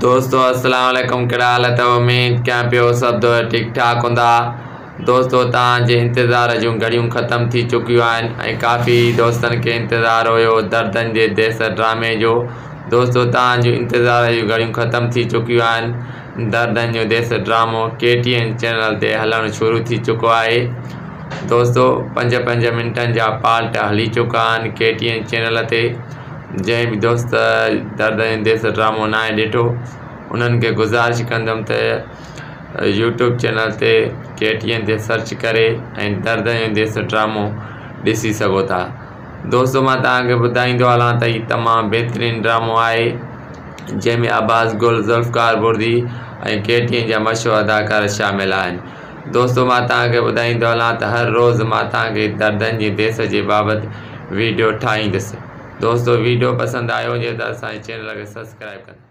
दोस्तों अस्सलाम वालेकुम, कहिड़ा हाल अथव? उम्मीद कयां पियो सभु ठीक ठाक हूंदा। दोस्तों तव्हांजे इंतज़ार जूं घड़ियूं ख़त्म थी चुकियूं आहिनि ऐं काफ़ी दोस्तनि खे इंतज़ार हुयो दर्दनि जे देस ड्रामे जो। दोस्तों तव्हांजो इंतज़ार जूं घड़ियूं ख़त्म थी चुकियूं आहिनि। दर्दनि जो देस ड्रामो KTN चैनल ते हलणु शुरू थी चुको आहे। दोस्तों 5-5 मिंटनि जा पार्ट हली चुका आहिनि KTN चैनल ते। जंहिं बि दोस्त दर्दनि जो देस ड्रामो न आहे ॾिठो उन्हनि खे गुज़ारिश कंदुमि त YouTube चैनल ते KTN ते सर्च करे ऐं दर्दनि जो देस ड्रामो ॾिसी सघो था। दोस्तों मां तव्हांखे ॿुधाईंदो हलां त हीउ तमामु बहितरीनु ड्रामो आहे जंहिंमें अब्बास गुल, ज़ुल्फ़कार बुर्दी ऐं KTN जा मशहूरु अदाकार शामिल आहिनि। दोस्तों मां तव्हांखे ॿुधाईंदो हलां त हर रोज़ु मां तव्हांखे दर्दनि जे देस जे बाबति वीडियो ठाहींदुसि। दोस्तों वीडियो पसंदि आयो हुजे त असांजे चैनल खे सब्सक्राइब कनि।